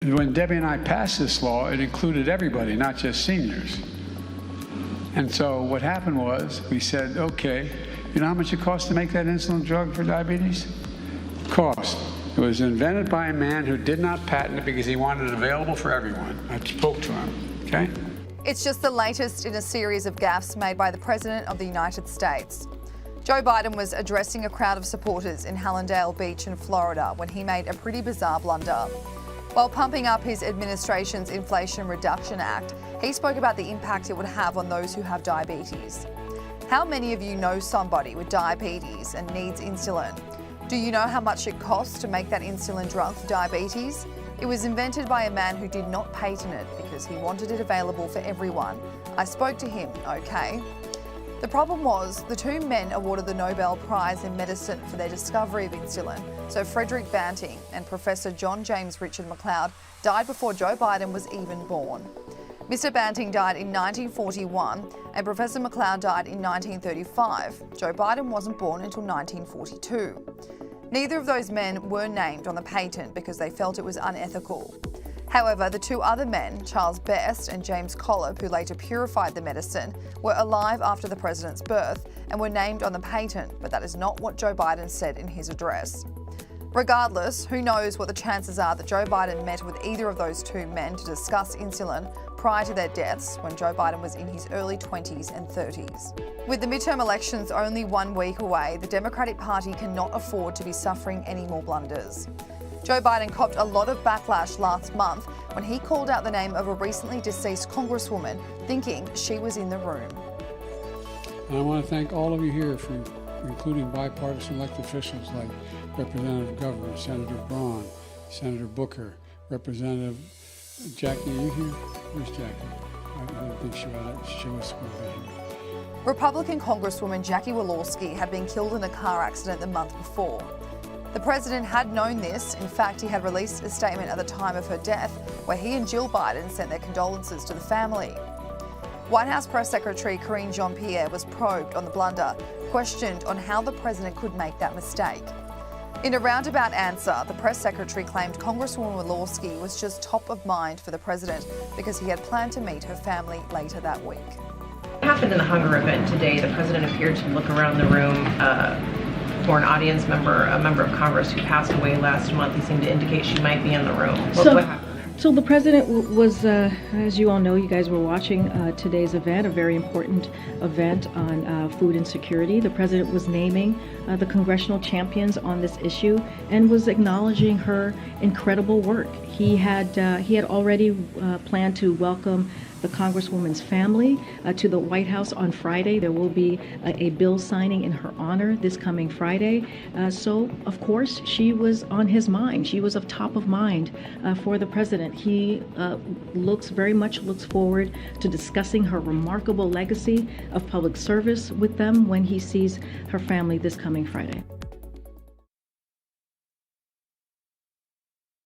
When Debbie and I passed this law, it included everybody, not just seniors. And so what happened was we said, okay, you know how much it costs to make that insulin drug for diabetes? Cost. It was invented by a man who did not patent it because he wanted it available for everyone. I spoke to him, okay? It's just the latest in a series of gaffes made by the President of the United States. Joe Biden was addressing a crowd of supporters in Hallandale Beach in Florida when he made a pretty bizarre blunder. While pumping up his administration's Inflation Reduction Act, he spoke about the impact it would have on those who have diabetes. How many of you know somebody with diabetes and needs insulin? Do you know how much it costs to make that insulin drug for diabetes? It was invented by a man who did not patent it because he wanted it available for everyone. I spoke to him, okay? The problem was the two men awarded the Nobel Prize in medicine for their discovery of insulin. So Frederick Banting and Professor John James Richard McLeod died before Joe Biden was even born. Mr. Banting died in 1941 and Professor McLeod died in 1935. Joe Biden wasn't born until 1942. Neither of those men were named on the patent because they felt it was unethical. However, the two other men, Charles Best and James Collip, who later purified the medicine, were alive after the president's birth and were named on the patent, but that is not what Joe Biden said in his address. Regardless, who knows what the chances are that Joe Biden met with either of those two men to discuss insulin prior to their deaths when Joe Biden was in his early 20s and 30s. With the midterm elections only 1 week away, the Democratic Party cannot afford to be suffering any more blunders. Joe Biden copped a lot of backlash last month when he called out the name of a recently deceased congresswoman, thinking she was in the room. And I want to thank all of you here for including bipartisan elected officials like Representative Governor, Senator Braun, Senator Booker, Representative Jackie. Are you here? Where's Jackie? I don't think she was here. Republican Congresswoman Jackie Walorski had been killed in a car accident the month before. The president had known this. In fact, he had released a statement at the time of her death where he and Jill Biden sent their condolences to the family. White House Press Secretary Karine Jean-Pierre was probed on the blunder, questioned on how the president could make that mistake. In a roundabout answer, the press secretary claimed Congresswoman Walorski was just top of mind for the president because he had planned to meet her family later that week. What happened in the hunger event today? The president appeared to look around the room for an audience member, a member of Congress who passed away last month. He seemed to indicate she might be in the room. What happened there? So the president was, as you all know, you guys were watching today's event, a very important event on food insecurity. The president was naming the congressional champions on this issue and was acknowledging her incredible work. He had already planned to welcome the Congresswoman's family to the White House on Friday. There will be a bill signing in her honor this coming Friday. So, of course, she was on his mind. She was of top of mind for the president. He very much looks forward to discussing her remarkable legacy of public service with them when he sees her family this coming Friday.